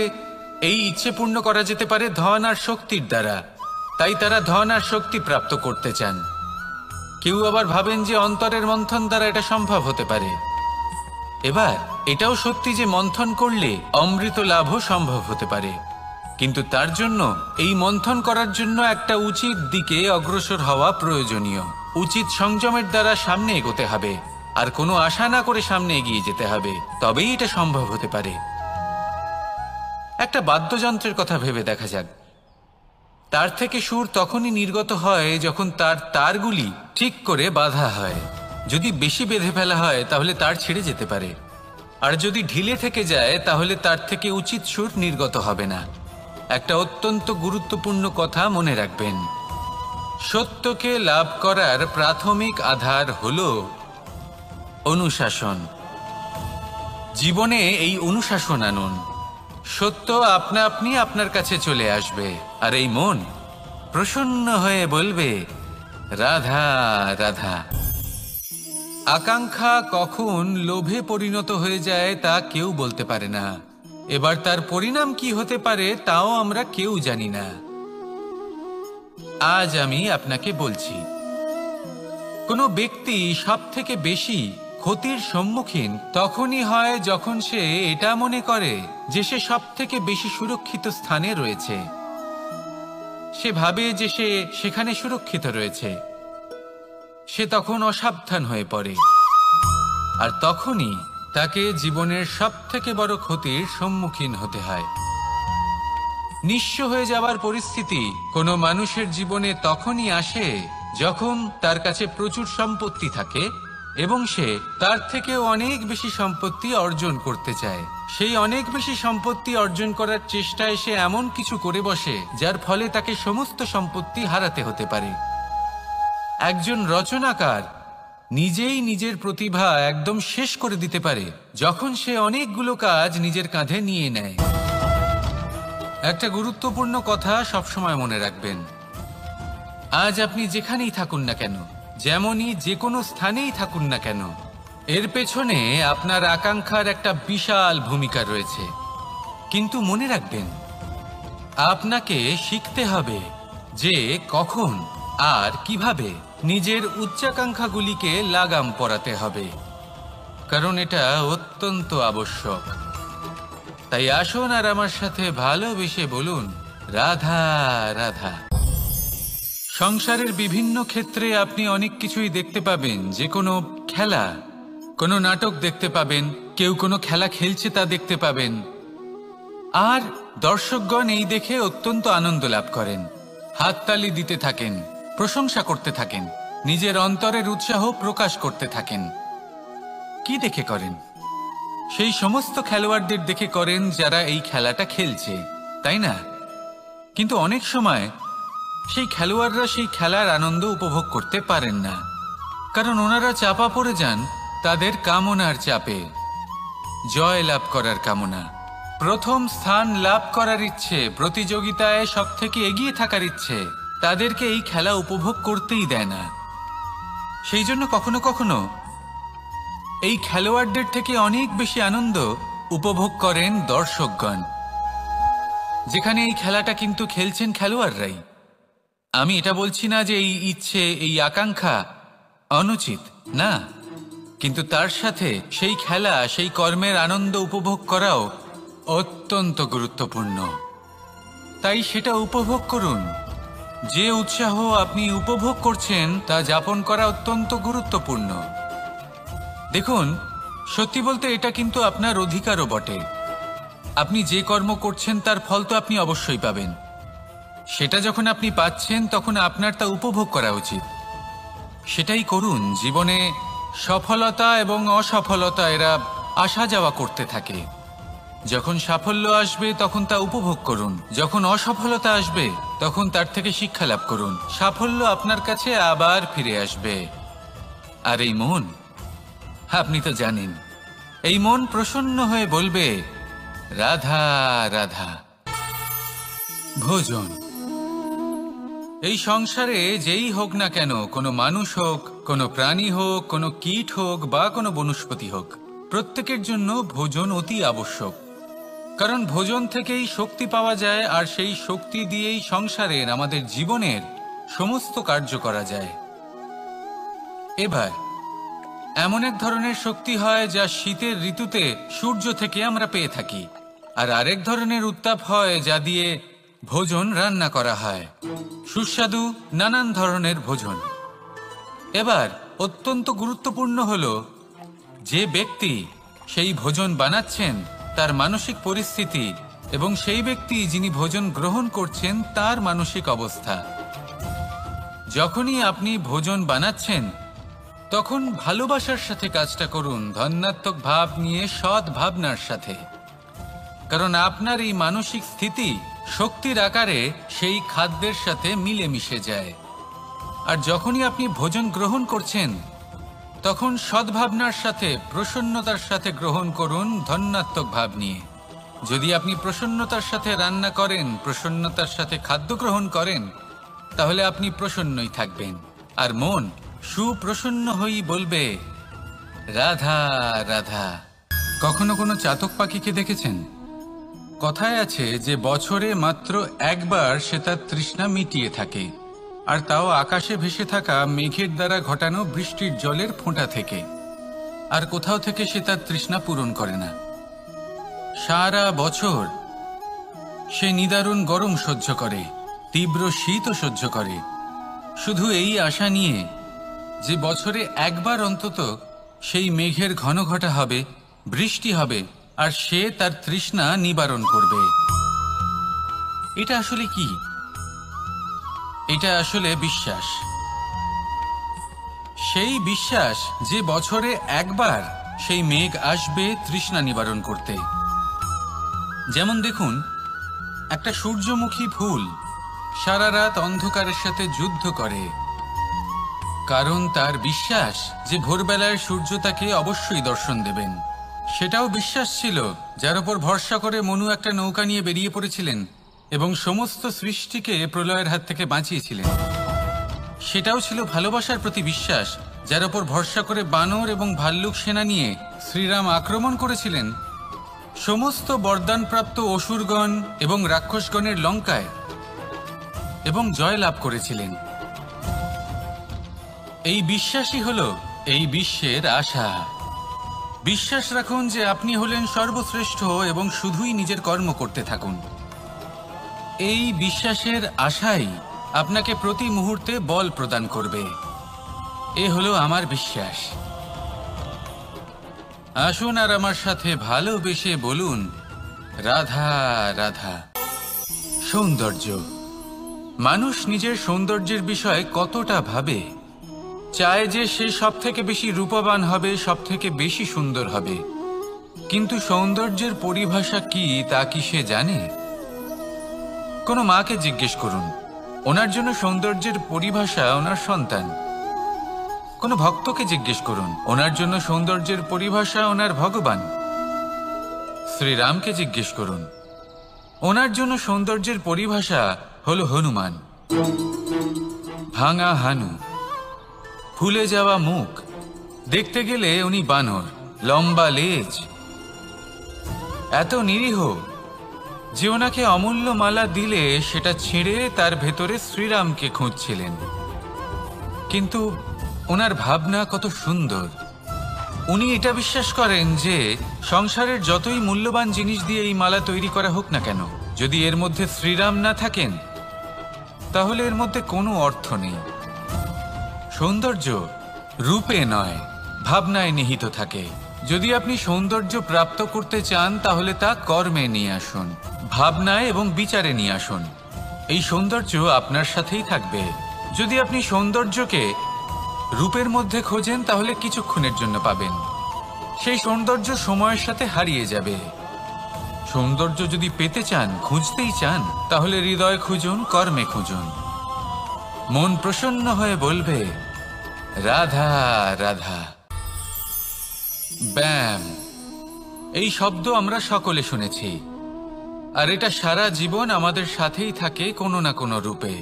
এই ইচ্ছে পূর্ণ করা যেতে পারে ধন আর শক্তির দ্বারা, তাই তারা ধন আর শক্তি প্রাপ্ত করতে চান। কেউ আবার ভাবেন যে অন্তরের মন্থন দ্বারা এটা সম্ভব হতে পারে। এবার এটাও সত্যি যে মন্থন করলে অমৃত লাভও সম্ভব হতে পারে, কিন্তু তার জন্য এই মন্থন করার জন্য একটা উচিত দিকে অগ্রসর হওয়া প্রয়োজনীয়। উচিত সংযমের দ্বারা সামনে এগোতে হবে, আর কোনো আশা না করে সামনে এগিয়ে যেতে হবে, তবেই এটা সম্ভব হতে পারে। একটা বাদ্যযন্ত্রের কথা ভেবে দেখা যাক। তার থেকে সুর তখনই নির্গত হয় যখন তার তারগুলি ঠিক করে বাঁধা হয়। যদি বেশি বেঁধে ফেলা হয় তাহলে তার ছিঁড়ে যেতে পারে, আর যদি ঢিলে থেকে যায় তাহলে তার থেকে উচিত সুর নির্গত হবে না। একটা অত্যন্ত গুরুত্বপূর্ণ কথা মনে রাখবেন, সত্যকে লাভ করার প্রাথমিক আধার হল অনুশাসন। জীবনে এই অনুশাসন আনুন, সত্য আপনা আপনি আপনার কাছে চলে আসবে, আর এই মন প্রসন্ন হয়ে বলবে, রাধা রাধা। আকাঙ্ক্ষা কখন লোভে পরিণত হয়ে যায় তা কেউ বলতে পারে না। এবার তার পরিণাম কি হতে পারে তাও আমরা কেউ জানি না। আজ আমি আপনাকে বলছি, কোনো ব্যক্তি সবথেকে বেশি ক্ষতির সম্মুখীন তখনই হয় যখন সে এটা মনে করে যে সে সবথেকে বেশি সুরক্ষিত স্থানে রয়েছে। সে ভাবে যে সে সেখানে সুরক্ষিত রয়েছে। সে তখন অসাবধান হয়ে পড়ে, আর তখনই তাকে জীবনের সবথেকে বড় ক্ষতির সম্মুখীন হতে হয়। নিঃস্ব হয়ে যাওয়ার পরিস্থিতি কোনো মানুষের জীবনে তখনই আসে যখন তার কাছে প্রচুর সম্পত্তি থাকে এবং সে তার থেকেও অনেক বেশি সম্পত্তি অর্জন করতে চায়। সেই অনেক বেশি সম্পত্তি অর্জন করার চেষ্টায় সে এমন কিছু করে বসে যার ফলে তাকে সমস্ত সম্পত্তি হারাতে হতে পারে। একজন রচনাকার নিজেই নিজের প্রতিভা একদম শেষ করে দিতে পারে যখন সে অনেকগুলো কাজ নিজের কাঁধে নিয়ে নেয়। একটা গুরুত্বপূর্ণ কথা সবসময় মনে রাখবেন, আজ আপনি যেখানেই থাকুন না কেন, যেমনই যে কোনো স্থানেই থাকুন না কেন, এর পেছনে আপনার আকাঙ্ক্ষার একটা বিশাল ভূমিকা রয়েছে। কিন্তু মনে রাখবেন, আপনাকে শিখতে হবে যে কখন আর কিভাবে নিজের উচ্চাকাঙ্ক্ষাগুলিকে লাগাম পরাতে হবে, কারণ এটা অত্যন্ত আবশ্যক। তাই আসুন আর আমার সাথে ভালোবেসে বলুন, রাধা রাধা। সংসারের বিভিন্ন ক্ষেত্রে আপনি অনেক কিছুই দেখতে পাবেন, যে কোনো খেলা, কোনো নাটক দেখতে পাবেন, কেউ কোনো খেলা খেলছে তা দেখতে পাবেন, আর দর্শকগণ এই দেখে অত্যন্ত আনন্দ লাভ করেন, হাততালি দিতে থাকেন, প্রশংসা করতে থাকেন, নিজের অন্তরের উৎসাহ প্রকাশ করতে থাকেন। কি দেখে করেন? সেই সমস্ত খেলোয়াড়দের দেখে করেন যারা এই খেলাটা খেলছে, তাই না? কিন্তু অনেক সময় সেই খেলোয়াড়রা সেই খেলার আনন্দ উপভোগ করতে পারেন না, কারণ ওনারা চাপা পড়ে যান তাদের কামনার চাপে। জয় লাভ করার কামনা, প্রথম স্থান লাভ করার ইচ্ছে, প্রতিযোগিতায় সব থেকে এগিয়ে থাকার ইচ্ছে তাদেরকে এই খেলা উপভোগ করতেই দেয় না। সেই জন্য কখনো কখনো এই খেলোয়াড়দের থেকে অনেক বেশি আনন্দ উপভোগ করেন দর্শকগণ, যেখানে এই খেলাটা কিন্তু খেলছেন খেলোয়াড়রাই। আমি এটা বলছি না যে এই ইচ্ছে, এই আকাঙ্ক্ষা অনুচিত না, কিন্তু তার সাথে সেই খেলা, সেই কর্মের আনন্দ উপভোগ করাও অত্যন্ত গুরুত্বপূর্ণ। তাই সেটা উপভোগ করুন। যে উৎসাহ আপনি উপভোগ করছেন তা যাপন করা অত্যন্ত গুরুত্বপূর্ণ। দেখুন, সত্যি বলতে এটা কিন্তু আপনার অধিকারও বটে। আপনি যে কর্ম করছেন তার ফল তো আপনি অবশ্যই পাবেন। সেটা যখন আপনি পাচ্ছেন তখন আপনার তা উপভোগ করা উচিত। সেটাই করুন। জীবনে সফলতা এবং অসফলতা এরা আসা যাওয়া করতে থাকে। যখন সাফল্য আসবে তখন তা উপভোগ করুন, যখন অসফলতা আসবে তখন তার থেকে শিক্ষা লাভ করুন। সাফল্য আপনার কাছে আবার ফিরে আসবে। আর এই মন, আপনি তো জানেন, এই মন প্রসন্ন হয়ে বলবে, রাধা রাধা। ভোজন, এই সংসারে যেই হোক না কেন, কোনো মানুষ হোক, কোনো প্রাণী হোক, কোনো কীট হোক বা কোনো বনস্পতি হোক, প্রত্যেকের জন্য ভোজন অতি আবশ্যক। কারণ ভোজন থেকেই শক্তি পাওয়া যায়, আর সেই শক্তি দিয়েই সংসারের, আমাদের জীবনের সমস্ত কার্য করা যায়। এবার এমন এক ধরনের শক্তি হয় যা শীতের ঋতুতে সূর্য থেকে আমরা পেয়ে থাকি, আর আরেক ধরনের উত্তাপ হয় যা দিয়ে ভোজন রান্না করা হয়, সুস্বাদু নানান ধরনের ভোজন। এবার অত্যন্ত গুরুত্বপূর্ণ হলো যে ব্যক্তি সেই ভোজন বানাচ্ছেন তার মানসিক পরিস্থিতি, এবং সেই ব্যক্তি যিনি ভোজন গ্রহণ করছেন তার মানসিক অবস্থা। যখনই আপনি ভোজন বানাচ্ছেন তখন ভালোবাসার সাথে কাজটা করুন, ধন্যাত্মক ভাব নিয়ে, সৎ ভাবনার সাথে। কারণ আপনার এই মানসিক স্থিতি শক্তির আকারে সেই খাদ্যের সাথে মিলেমিশে যায়। আর যখনই আপনি ভোজন গ্রহণ করছেন তখন সদ্ভাবনার সাথে, প্রসন্নতার সাথে গ্রহণ করুন, ধন্যাত্মক ভাব নিয়ে। যদি আপনি প্রসন্নতার সাথে রান্না করেন, প্রসন্নতার সাথে খাদ্য গ্রহণ করেন, তাহলে আপনি প্রসন্নই থাকবেন, আর মন সুপ্রসন্ন হয়েই বলবে, রাধা রাধা। কখনো কোনো চাতক পাখিকে দেখেছেন? কথায় আছে যে বছরে মাত্র একবার সে তার তৃষ্ণা মিটিয়ে থাকে, আর তাও আকাশে ভেসে থাকা মেঘের দ্বারা ঘটানো বৃষ্টির জলের ফোঁটা থেকে। আর কোথাও থেকে সে তার তৃষ্ণা পূরণ করে না। সারা বছর সে নিদারুণ গরম সহ্য করে, তীব্র শীতও সহ্য করে, শুধু এই আশা নিয়ে যে বছরে একবার অন্তত সেই মেঘের ঘনঘটা হবে, বৃষ্টি হবে, আর সে তার তৃষ্ণা নিবারণ করবে। এটা আসলে কি? এটা আসলে বিশ্বাস। সেই বিশ্বাস যে বছরে একবার সেই মেঘ আসবে তৃষ্ণা নিবারণ করতে। যেমন দেখুন, একটা সূর্যমুখী ফুল সারা রাত অন্ধকারের সাথে যুদ্ধ করে, কারণ তার বিশ্বাস যে ভোরবেলায় সূর্য তাকে অবশ্যই দর্শন দেবেন। সেটাও বিশ্বাস ছিল যার উপর ভরসা করে মনু একটা নৌকা নিয়ে বেরিয়ে পড়েছিলেন এবং সমস্ত সৃষ্টিকে প্রলয়ের হাত থেকে বাঁচিয়েছিলেন। সেটাও ছিল ভালোবাসার প্রতি বিশ্বাস যার উপর ভরসা করে বানর এবং ভাল্লুক সেনা নিয়ে শ্রীরাম আক্রমণ করেছিলেন সমস্ত বরদানপ্রাপ্ত অসুরগণ এবং রাক্ষসগণের লঙ্কায় এবং জয় লাভ করেছিলেন। এই বিশ্বাসই হলো এই বিশ্বের আশা। বিশ্বাস রাখুন যে আপনি হলেন সর্বশ্রেষ্ঠ এবং শুধুই নিজের কর্ম করতে থাকুন। এই বিশ্বাসের আশাই আপনাকে প্রতি মুহূর্তে বল প্রদান করবে। এ হলো আমার বিশ্বাস। আসুন আর আমার সাথে ভালোবেসে বলুন, রাধা রাধা। সৌন্দর্য। মানুষ নিজের সৌন্দর্যের বিষয়ে কতটা ভাবে, চায় যে সে সব থেকে বেশি রূপবান হবে, সব থেকে বেশি সুন্দর হবে। কিন্তু সৌন্দর্যের পরিভাষা কি তা কি সে জানে? কোনো মাকে জিজ্ঞেস করুন, ওনার জন্য সৌন্দর্যের পরিভাষা ওনার সন্তান। কোনো ভক্তকে জিজ্ঞেস করুন, ওনার জন্য সৌন্দর্যের পরিভাষা ওনার ভগবান। শ্রীরামকে জিজ্ঞেস করুন, ওনার জন্য সৌন্দর্যের পরিভাষা হলো হনুমান। ভাঙা হানু, ফুলে যাওয়া মুখ, দেখতে গেলে উনি বানর, লম্বা লেজ, এত নিরীহ যে ওনাকে অমূল্য মালা দিলে সেটা ছিঁড়ে তার ভেতরে শ্রীরামকে খুঁজছিলেন। কিন্তু ওনার ভাবনা কত সুন্দর। উনি এটা বিশ্বাস করেন যে সংসারের যতই মূল্যবান জিনিস দিয়ে এই মালা তৈরি করা হোক না কেন, যদি এর মধ্যে শ্রীরাম না থাকেন তাহলে এর মধ্যে কোনো অর্থ নেই। সৌন্দর্য রূপে নয়, ভাবনায় নিহিত থাকে। যদি আপনি সৌন্দর্য প্রাপ্ত করতে চান তাহলে তা কর্মে নিয়ে আসুন, ভাবনায় এবং বিচারে নিয়ে আসুন। এই সৌন্দর্য আপনার সাথেই থাকবে। যদি আপনি সৌন্দর্যকে রূপের মধ্যে খোঁজেন তাহলে কিছুক্ষণের জন্য পাবেন, সেই সৌন্দর্য সময়ের সাথে হারিয়ে যাবে। সৌন্দর্য যদি পেতে চান, খুঁজতেই চান, তাহলে হৃদয় খুঁজুন, কর্মে খুঁজুন। মন প্রসন্ন হয়ে বলবে, রাধা রাধা। ব্যায়াম, এই শব্দ আমরা সকলে শুনেছি, আর এটা সারা জীবন আমাদের সাথেই থাকে কোনো না কোনো রূপে।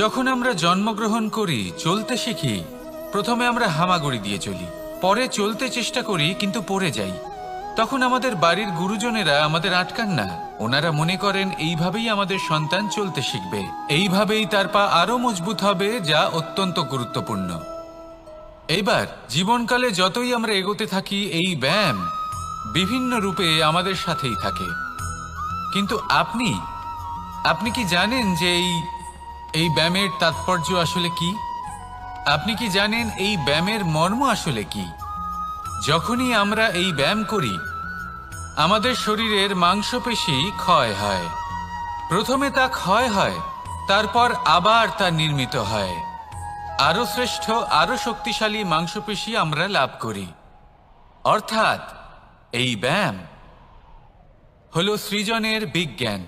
যখন আমরা জন্মগ্রহণ করি, চলতে শিখি, প্রথমে আমরা হামাগুড়ি দিয়ে চলি, পরে চলতে চেষ্টা করি কিন্তু পড়ে যাই। তখন আমাদের বাড়ির গুরুজনেরা আমাদের আটকান না। ওনারা মনে করেন এইভাবেই আমাদের সন্তান চলতে শিখবে, এইভাবেই তার পা আরো মজবুত হবে, যা অত্যন্ত গুরুত্বপূর্ণ। এইবার জীবনকালে যতই আমরা এগোতে থাকি, এই ব্যায়াম বিভিন্ন রূপে আমাদের সাথেই থাকে। কিন্তু আপনি কি জানেন যে এই ব্যায়ামের তাৎপর্য আসলে কি? আপনি কি জানেন এই ব্যায়ামের মর্ম আসলে কি? যখনই আমরা এই ব্যায়াম করি, আমাদের শরীরের মাংসপেশি ক্ষয় হয়। প্রথমে তা ক্ষয় হয়, তারপর আবার তা নির্মিত হয়। আরো শ্রেষ্ঠ, আরো শক্তিশালী মাংসপেশি আমরা লাভ করি। অর্থাৎ এই ব্যায়াম হলো সৃজনের বিজ্ঞান।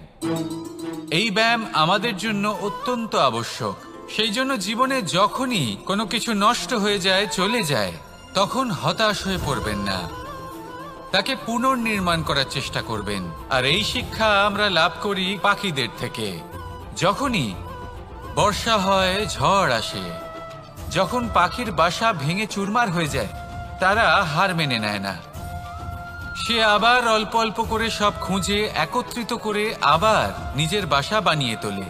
এই ব্যায়াম আমাদের জন্য অত্যন্ত আবশ্যক। সেই জন্য জীবনে যখনই কোনো কিছু নষ্ট হয়ে যায়, চলে যায়, তখন হতাশ হয়ে পড়বেন না, তাকে পুনর্নির্মাণ করার চেষ্টা করবেন। আর এই শিক্ষা আমরা লাভ করি পাখিদের থেকে। যখনই বর্ষা হয়, ঝড় আসে, যখন পাখির বাসা ভেঙে চুরমার হয়ে যায়, তারা হার মেনে নেয় না। সে আবার অল্প অল্প করে সব খুঁজে একত্রিত করে আবার নিজের বাসা বানিয়ে তোলে,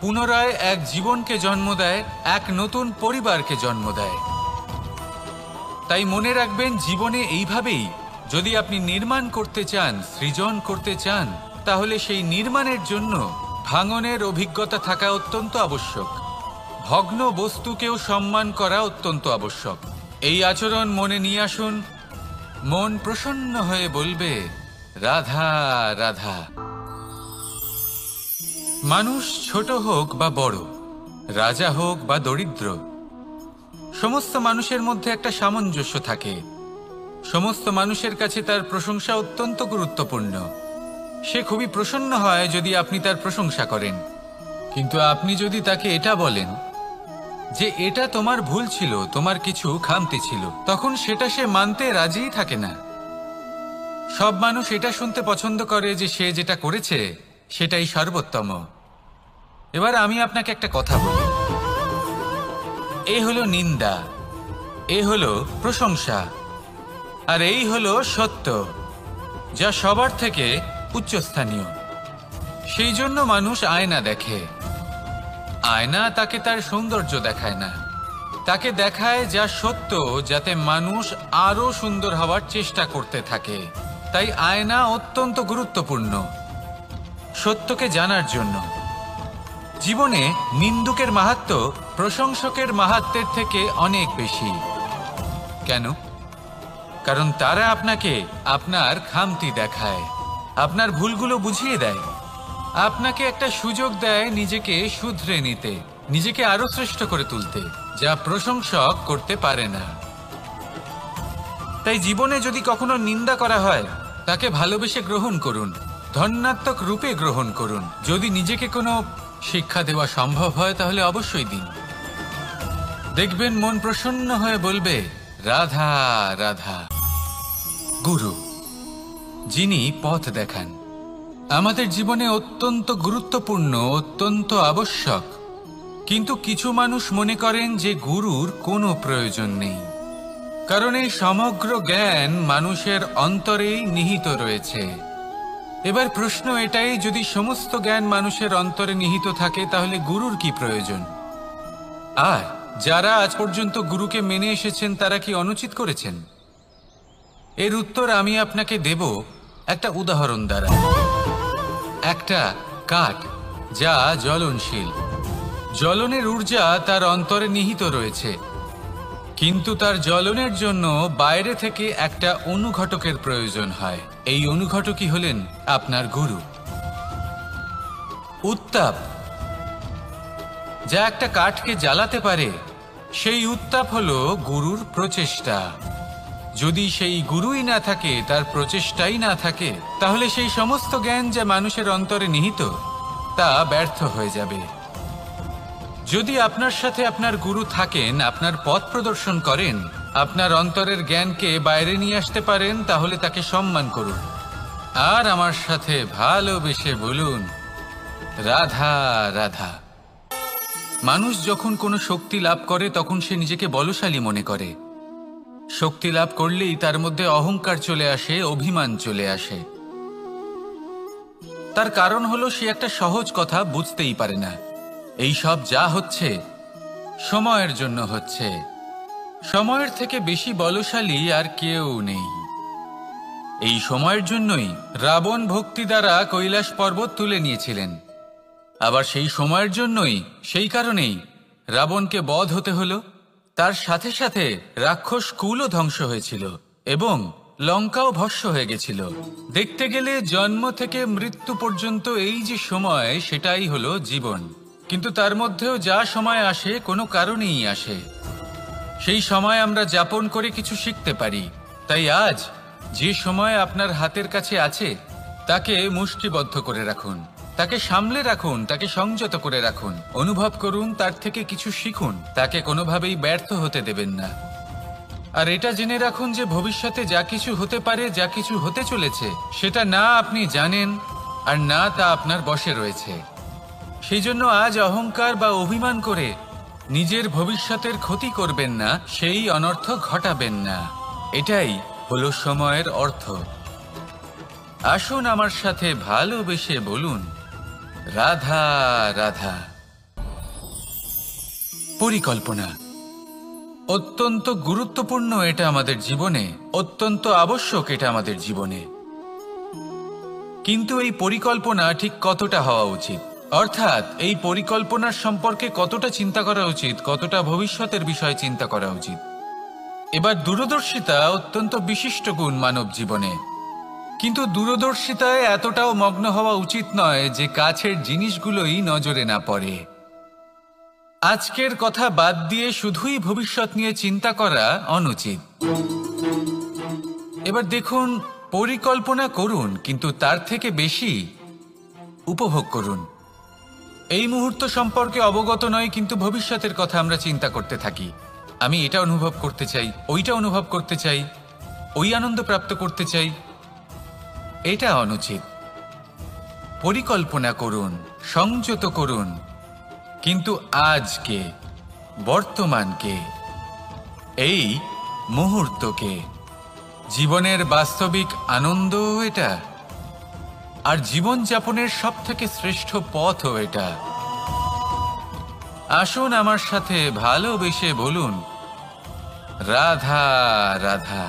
পুনরায় এক জীবনকে জন্ম দেয়, এক নতুন পরিবারকে জন্ম দেয়। তাই মনে রাখবেন, জীবনে এইভাবেই যদি আপনি নির্মাণ করতে চান, সৃজন করতে চান, তাহলে সেই নির্মাণের জন্য ভাঙনের অভিজ্ঞতা থাকা অত্যন্ত আবশ্যক। ভগ্ন বস্তুকেও সম্মান করা অত্যন্ত আবশ্যক। এই আচরণ মনে নিয়ে আসুন, মন প্রসন্ন হয়ে বলবে, রাধা রাধা। মানুষ ছোট হোক বা বড়, রাজা হোক বা দরিদ্র, সমস্ত মানুষের মধ্যে একটা সামঞ্জস্য থাকে। সমস্ত মানুষের কাছে তার প্রশংসা অত্যন্ত গুরুত্বপূর্ণ। সে খুবই প্রসন্ন হয় যদি আপনি তার প্রশংসা করেন। কিন্তু আপনি যদি তাকে এটা বলেন যে এটা তোমার ভুল ছিল, তোমার কিছু খামতি ছিল, তখন সেটা সে মানতে রাজিই থাকে না। সব মানুষ এটা শুনতে পছন্দ করে যে সে যেটা করেছে সেটাই সর্বোত্তম। এবার আমি আপনাকে একটা কথা বলি, এ হলো নিন্দা, এ হলো প্রশংসা, আর এই হলো সত্য, যা সবার থেকে উচ্চস্থানীয়। সেই জন্য মানুষ আয়না দেখে। আয়না তাকে তার সৌন্দর্য দেখায় না, তাকে দেখায় যা সত্য, যাতে মানুষ আরো সুন্দর হওয়ার চেষ্টা করতে থাকে। তাই আয়না অত্যন্ত গুরুত্বপূর্ণ সত্যকে জানার জন্য। জীবনে নিন্দুকের মাহাত্ম্য প্রশংসকের মাহাত্ম্যের থেকে অনেক বেশি। কেন? কারণ তারা আপনাকে আপনার খামতি দেখায়, আপনার ভুলগুলো বুঝিয়ে দেয়, আপনাকে একটা সুযোগ দেয় নিজেকে শুধরে নিতে, নিজেকে আরো শ্রেষ্ঠ করে তুলতে, যা প্রশংসক করতে পারে না। তাই জীবনে যদি কখনো নিন্দা করা হয়, তাকে ভালোবেসে গ্রহণ করুন, ধন্যাত্মক রূপে গ্রহণ করুন। যদি নিজেকে কোনো শিক্ষা দেওয়া সম্ভব হয় তাহলে অবশ্যই দিন। দেখবেন মন প্রসন্ন হয়ে বলবে, রাধা রাধা। গুরু, যিনি পথ দেখান, আমাদের জীবনে অত্যন্ত গুরুত্বপূর্ণ, অত্যন্ত আবশ্যক। কিন্তু কিছু মানুষ মনে করেন যে গুরুর কোনো প্রয়োজন নেই, কারণ এই সমগ্র জ্ঞান মানুষের অন্তরেই নিহিত রয়েছে। এবার প্রশ্ন এটাই, যদি সমস্ত জ্ঞান মানুষের অন্তরে নিহিত থাকে তাহলে গুরুর কি প্রয়োজন? আর যারা আজ পর্যন্ত গুরুকে মেনে এসেছেন তারা কি অনুচিত করেছেন? এর উত্তর আমি আপনাকে দেব একটা উদাহরণ দ্বারা। একটা কাঠ যা জ্বলনশীল, জ্বলনের ঊর্জা তার অন্তরে নিহিত রয়েছে, কিন্তু তার জ্বলনের জন্য বাইরে থেকে একটা অনুঘটকের প্রয়োজন হয়। এই অনুঘটকই হলেন আপনার গুরু। উত্তাপ যা একটা কাঠকে জ্বালাতে পারে, সেই উত্তাপ হলো গুরুর প্রচেষ্টা। যদি সেই গুরুই না থাকে, তার প্রচেষ্টাই না থাকে, তাহলে সেই সমস্ত জ্ঞান যা মানুষের অন্তরে নিহিত তা ব্যর্থ হয়ে যাবে। যদি আপনার সাথে আপনার গুরু থাকেন, আপনার পথ প্রদর্শন করেন, আপনার অন্তরের জ্ঞানকে বাইরে নিয়ে আসতে পারেন, তাহলে তাকে সম্মান করুন আর আমার সাথে ভালোবেসে বলুন, রাধা রাধা। মানুষ যখন কোনো শক্তি লাভ করে তখন সে নিজেকে বলশালী মনে করে। শক্তি লাভ করলেই তার মধ্যে অহংকার চলে আসে, অভিমান চলে আসে। তার কারণ হলো সে একটা সহজ কথা বুঝতেই পারে না। এই সব যা হচ্ছে সময়ের জন্য হচ্ছে। সময়ের থেকে বেশি বলশালী আর কেউ নেই। এই সময়ের জন্যই রাবণ ভক্তি দ্বারা কৈলাস পর্বত তুলে নিয়েছিলেন। আবার সেই সময়ের জন্যই, সেই কারণেই রাবণকে বধ হতে হলো। তার সাথে সাথে রাক্ষস কুলও ধ্বংস হয়েছিল এবং লঙ্কাও ভস্ম হয়ে গেছিল। দেখতে গেলে জন্ম থেকে মৃত্যু পর্যন্ত এই যে সময়, সেটাই হলো জীবন। কিন্তু তার মধ্যেও যা সময় আসে কোনো কারণেই আসে। সেই সময় আমরা যাপন করে কিছু শিখতে পারি। তাই আজ যে সময় আপনার হাতের কাছে আছে তাকে মুষ্টিবদ্ধ করে রাখুন, তাকে সামলে রাখুন, তাকে সংযত করে রাখুন, অনুভব করুন, তার থেকে কিছু শিখুন, তাকে কোনোভাবেই ব্যর্থ হতে দেবেন না। আর এটা জেনে রাখুন যে ভবিষ্যতে যা কিছু হতে পারে, যা কিছু হতে চলেছে, সেটা না আপনি জানেন আর না তা আপনার বশে রয়েছে। সেই জন্য আজ অহংকার বা অভিমান করে নিজের ভবিষ্যতের ক্ষতি করবেন না, সেই অনর্থ ঘটাবেন না। এটাই হলো সময়ের অর্থ। আসুন আমার সাথে ভালোবেসে বলুন, রাধা রাধা। পরিকল্পনা অত্যন্ত গুরুত্বপূর্ণ, এটা আমাদের জীবনে অত্যন্ত আবশ্যক, এটা আমাদের জীবনে। কিন্তু এই পরিকল্পনা ঠিক কতটা হওয়া উচিত, অর্থাৎ এই পরিকল্পনার সম্পর্কে কতটা চিন্তা করা উচিত, কতটা ভবিষ্যতের বিষয়ে চিন্তা করা উচিত। এবার দূরদর্শিতা অত্যন্ত বিশিষ্ট গুণ মানব জীবনে, কিন্তু দূরদর্শিতায় এতটাও মগ্ন হওয়া উচিত নয় যে কাছের জিনিসগুলোই নজরে না পড়ে। আজকের কথা বাদ দিয়ে শুধুই ভবিষ্যৎ নিয়ে চিন্তা করা অনুচিত। এবার দেখুন, পরিকল্পনা করুন, কিন্তু তার থেকে বেশি উপভোগ করুন। এই মুহূর্ত সম্পর্কে অবগত নয়, কিন্তু ভবিষ্যতের কথা আমরা চিন্তা করতে থাকি। আমি এটা অনুভব করতে চাই, ওইটা অনুভব করতে চাই, ওই আনন্দ প্রাপ্ত করতে চাই। এটা অনুচিত। পরিকল্পনা করুন, সংযত করুন, কিন্তু আজকে, বর্তমানকে, এই মুহূর্তকে, জীবনের বাস্তবিক আনন্দ এটা, আর জীবনযাপনের সবথেকে শ্রেষ্ঠ পথও এটা। আসুন আমার সাথে ভালোবেসে বলুন, রাধা রাধা।